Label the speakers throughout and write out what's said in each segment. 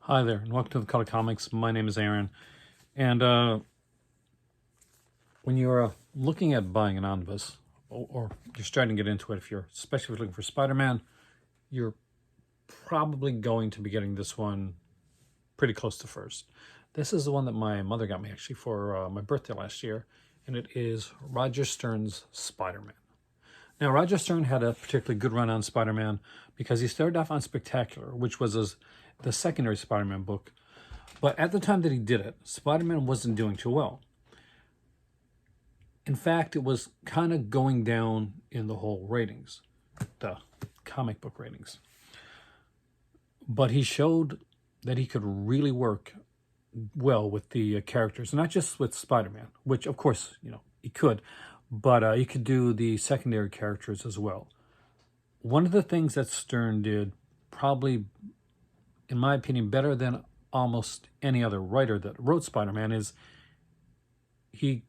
Speaker 1: Hi there, and welcome to the Color Comics. My name is Aaron, and when you're looking at buying an omnibus, or you're starting to get into it, especially if you're looking for Spider-Man, you're probably going to be getting this one pretty close to first. This is the one that my mother got me actually for my birthday last year, and it is Roger Stern's Spider-Man. Now, Roger Stern had a particularly good run on Spider-Man because he started off on Spectacular, which was the secondary Spider-Man book. But at the time that he did it, Spider-Man wasn't doing too well. In fact, it was kind of going down in the whole ratings, the comic book ratings. But he showed that he could really work well with the characters, not just with Spider-Man, which of course, he could, but he could do the secondary characters as well. One of the things that Stern did, probably, in my opinion, better than almost any other writer that wrote Spider-Man, is he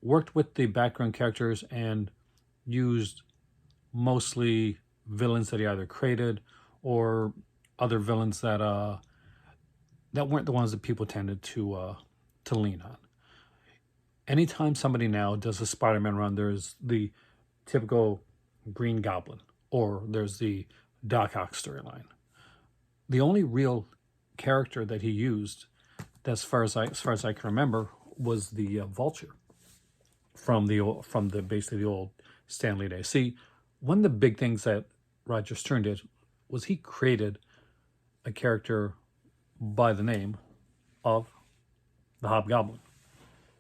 Speaker 1: worked with the background characters and used mostly villains that he either created or other villains that weren't the ones that people tended to lean on. Anytime somebody now does a Spider-Man run, there's the typical Green Goblin, or there's the Doc Ock storyline. The only real character that he used, as far as I can remember, was the Vulture from basically the old Stan Lee days. See, one of the big things that Roger Stern did was he created a character by the name of the Hobgoblin.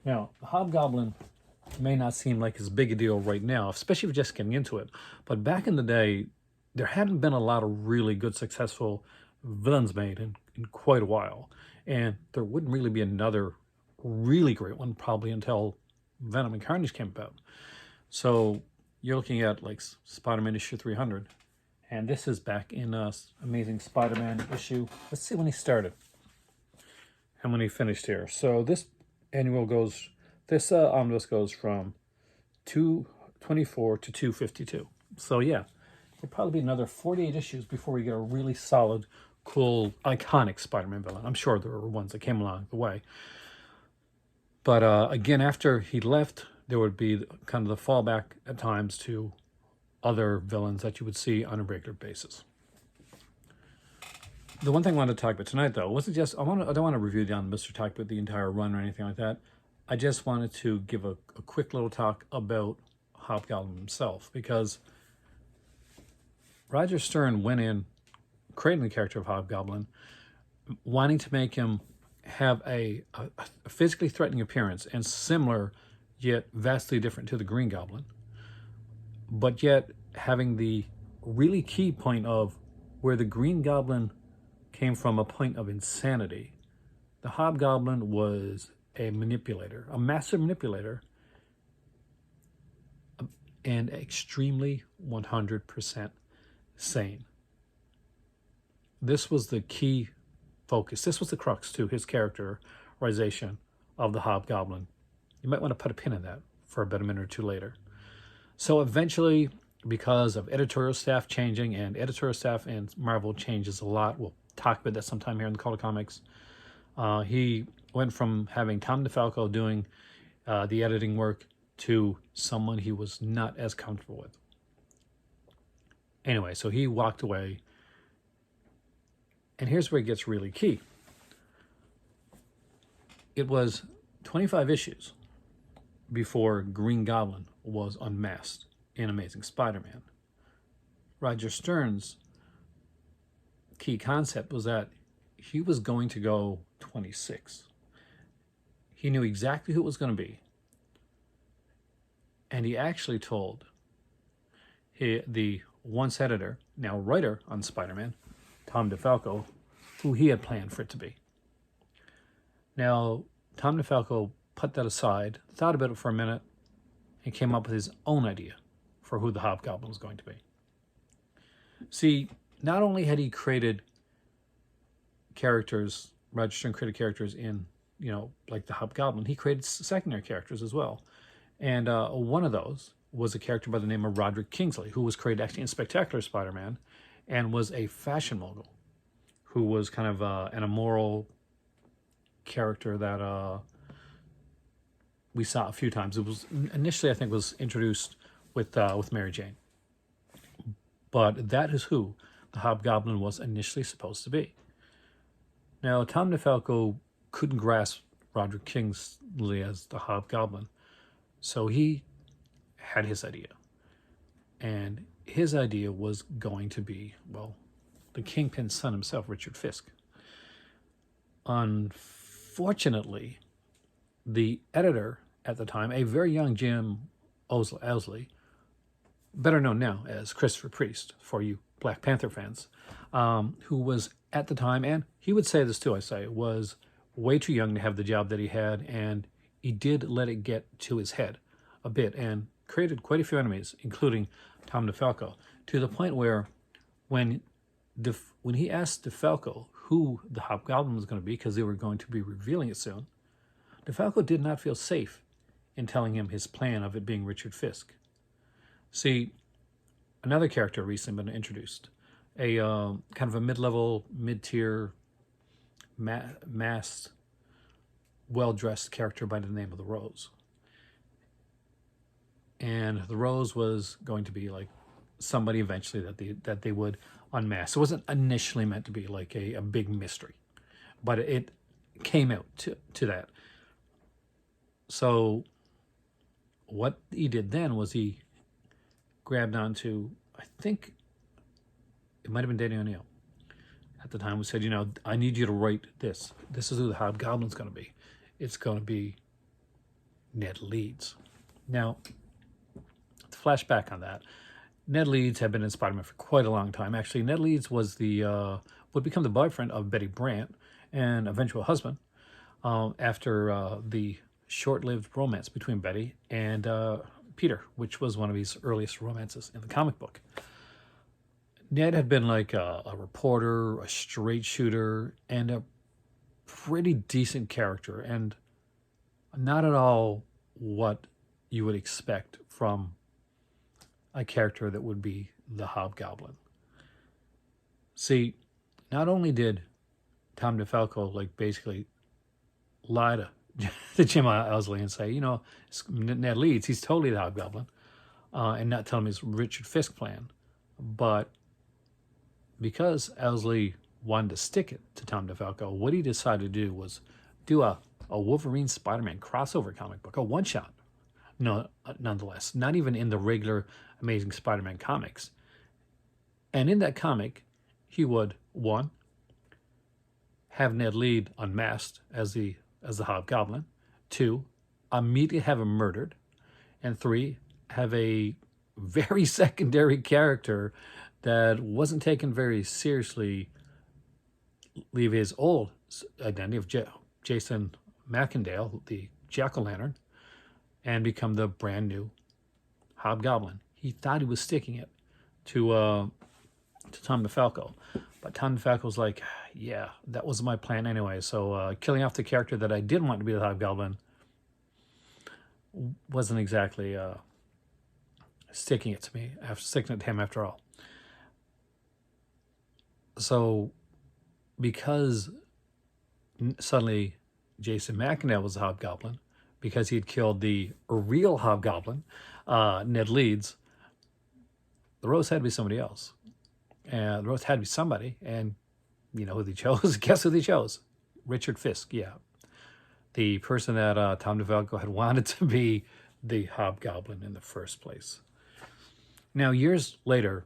Speaker 1: Now, the Hobgoblin may not seem like as big a deal right now, especially if you're just getting into it. But back in the day, there hadn't been a lot of really good, successful villains made in quite a while. And there wouldn't really be another really great one probably until Venom and Carnage came about. So you're looking at like Spider-Man issue 300. And this is back in Amazing Spider-Man issue. Let's see when he started and when he finished here. So this omnibus goes from 224 to 252. So yeah, it'll probably be another 48 issues before we get a really solid, cool, iconic Spider-Man villain. I'm sure there were ones that came along the way. But again, after he left, there would be kind of the fallback at times to other villains that you would see on a regular basis. The one thing I wanted to talk about tonight, though, wasn't just, I don't want to review the omnibus or talk about the entire run or anything like that. I just wanted to give a quick little talk about Hobgoblin himself, because Roger Stern went in creating the character of Hobgoblin, wanting to make him have a physically threatening appearance and similar yet vastly different to the Green Goblin, but yet having the really key point of where the Green Goblin came from a point of insanity. The Hobgoblin was a manipulator, a master manipulator, and extremely 100% sane. This was the key focus. This was the crux to his characterization of the Hobgoblin. You might want to put a pin in that for about a minute or two later. So eventually, because of editorial staff changing, and editorial staff in Marvel changes a lot, we'll talk about that sometime here in the Color Comics, he went from having Tom DeFalco doing the editing work to someone he was not as comfortable with. Anyway, so he walked away, and here's where it gets really key. It was 25 issues before Green Goblin was unmasked in Amazing Spider-Man. Roger Stern's key concept was that he was going to go 26. He knew exactly who it was going to be. And he actually told the once editor, now writer on Spider-Man, Tom DeFalco, who he had planned for it to be. Now, Tom DeFalco put that aside, thought about it for a minute, and came up with his own idea for who the Hobgoblin was going to be. See, not only had he created characters, Roger Stern created characters in, like the Hobgoblin, he created secondary characters as well. And one of those was a character by the name of Roderick Kingsley, who was created actually in Spectacular Spider-Man and was a fashion mogul who was kind of an immoral character that we saw a few times. It was initially, I think, was introduced with Mary Jane, but that is who the Hobgoblin was initially supposed to be. Now, Tom DeFalco couldn't grasp Roderick Kingsley as the Hobgoblin, so he had his idea, and his idea was going to be, well, the Kingpin's son himself, Richard Fisk. Unfortunately, the editor at the time, a very young Jim Owsley, better known now as Christopher Priest for you Black Panther fans, who was at the time, and he would say this too, was way too young to have the job that he had, and he did let it get to his head a bit and created quite a few enemies, including Tom DeFalco, to the point where when he asked DeFalco who the Hobgoblin was going to be, because they were going to be revealing it soon, DeFalco did not feel safe in telling him his plan of it being Richard Fisk. See, another character recently been introduced, a kind of a mid-level, mid-tier, masked, well-dressed character by the name of the Rose. And the Rose was going to be like somebody eventually that they would unmask. It wasn't initially meant to be like a big mystery, but it came out to that. So what he did then was he grabbed onto, I think it might have been Danny O'Neill at the time, who said, I need you to write this. This is who the Hobgoblin's going to be. It's going to be Ned Leeds. Now, to flash back on that, Ned Leeds had been in Spider-Man for quite a long time. Actually, Ned Leeds was would become the boyfriend of Betty Brant and eventual husband after the short-lived romance between Betty and Peter, which was one of his earliest romances in the comic book. Ned had been like a reporter, a straight shooter, and a pretty decent character, and not at all what you would expect from a character that would be the Hobgoblin. See, not only did Tom DeFalco basically lie to Jim Owsley and say, Ned Leeds, he's totally the Hobgoblin, and not tell him his Richard Fisk plan, but because Owsley wanted to stick it to Tom DeFalco, what he decided to do was do a Wolverine Spider-Man crossover comic book, a one-shot. No, nonetheless, not even in the regular Amazing Spider-Man comics. And in that comic, he would, one, have Ned Leeds unmasked as the Hobgoblin, two, immediately have him murdered, and three, have a very secondary character that wasn't taken very seriously leave his old identity of Jason Macendale, the Jack-o'-lantern, and become the brand new Hobgoblin. He thought he was sticking it to Tom DeFalco, but Tom DeFalco's like, yeah, that was my plan anyway. So killing off the character that I did want to be the Hobgoblin wasn't exactly sticking it to him after all. So because suddenly Jason Macendale was the Hobgoblin, because he had killed the real Hobgoblin, Ned Leeds, the Rose had to be somebody else. And the Rose had to be somebody, and you know who they chose? Guess who they chose? Richard Fisk, yeah. The person that Tom DeFalco had wanted to be the Hobgoblin in the first place. Now, years later,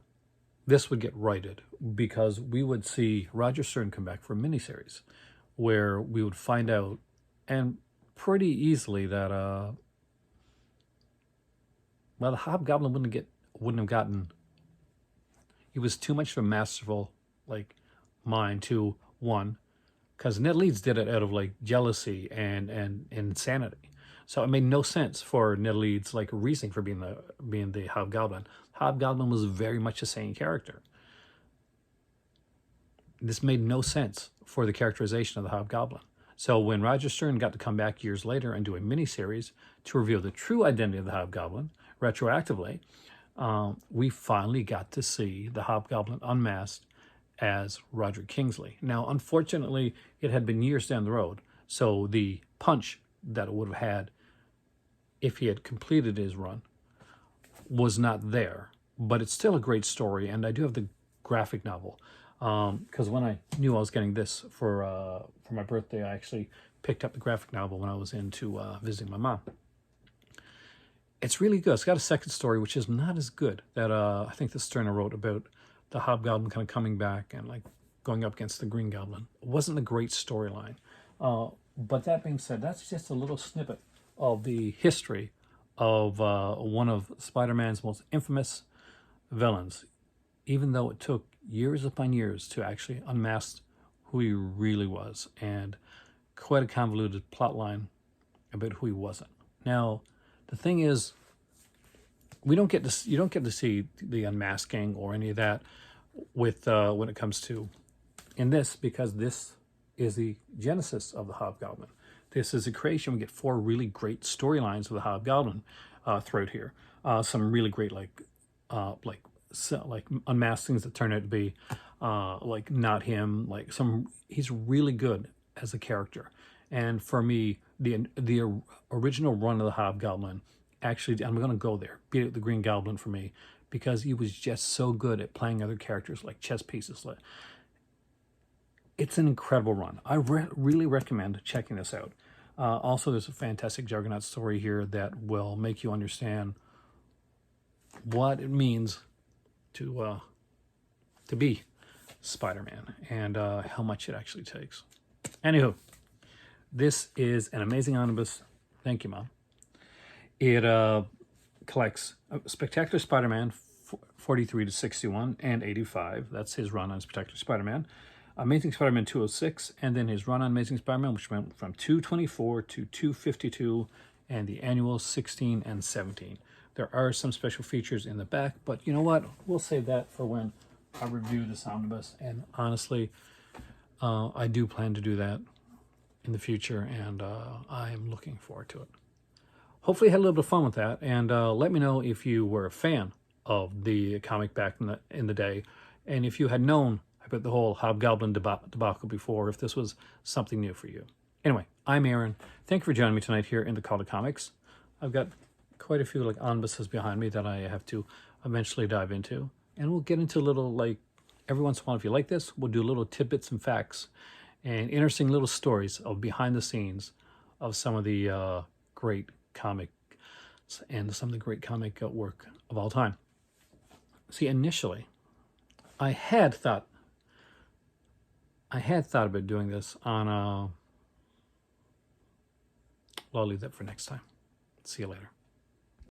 Speaker 1: this would get righted because we would see Roger Stern come back for a miniseries where we would find out, and pretty easily, that the Hobgoblin wouldn't have gotten. He was too much of a masterful mind to one, because Ned Leeds did it out of jealousy and insanity. So it made no sense for Ned Leeds reasoning for being the Hobgoblin. Hobgoblin was very much a sane character. This made no sense for the characterization of the Hobgoblin. So when Roger Stern got to come back years later and do a miniseries to reveal the true identity of the Hobgoblin retroactively, we finally got to see the Hobgoblin unmasked as Roger Kingsley. Now, unfortunately, it had been years down the road, so the punch that it would have had if he had completed his run was not there. But it's still a great story, and I do have the graphic novel. Because when I knew I was getting this for my birthday, I actually picked up the graphic novel when I was into visiting my mom. It's really good. It's got a second story, which is not as good. That I think the Sterner wrote about the Hobgoblin kind of coming back and like going up against the Green Goblin. It wasn't a great storyline. But that being said, that's just a little snippet of the history of one of Spider-Man's most infamous villains, even though it took years upon years to actually unmask who he really was, and quite a convoluted plot line about who he wasn't. Now, the thing is, you don't get to see the unmasking or any of that with when it comes to in this, because this is the genesis of the Hobgoblin. This is a creation. We get 4 really great storylines of the Hobgoblin throughout here. Some really great like unmaskings that turn out to be like not him. Like he's really good as a character. And for me, the original run of the Hobgoblin, actually, I'm going to go there, beat out the Green Goblin for me, because he was just so good at playing other characters like chess pieces. It's an incredible run. I really recommend checking this out. Also, there's a fantastic Juggernaut story here that will make you understand what it means to be Spider-Man and how much it actually takes. Anywho, this is an amazing omnibus. Thank you, Mom. It collects Spectacular Spider-Man 43 to 61 and 85. That's his run on Spectacular Spider-Man. Amazing Spider-Man 206, and then his run on Amazing Spider-Man, which went from 224 to 252, and the annual 16 and 17. There are some special features in the back, but you know what? We'll save that for when I review this omnibus. And honestly, I do plan to do that in the future, and I am looking forward to it. Hopefully you had a little bit of fun with that, and let me know if you were a fan of the comic back in the day, and if you had known about the whole Hobgoblin debacle before, if this was something new for you. Anyway, I'm Aaron. Thank you for joining me tonight here in the Call to Comics. I've got quite a few like omnibuses behind me that I have to eventually dive into, and we'll get into a little, like, every once in a while, if you like this, we'll do little tidbits and facts and interesting little stories of behind the scenes of some of the great comics and some of the great comic work of all time. See, initially, I had thought about doing this on well, I'll leave that for next time. See you later.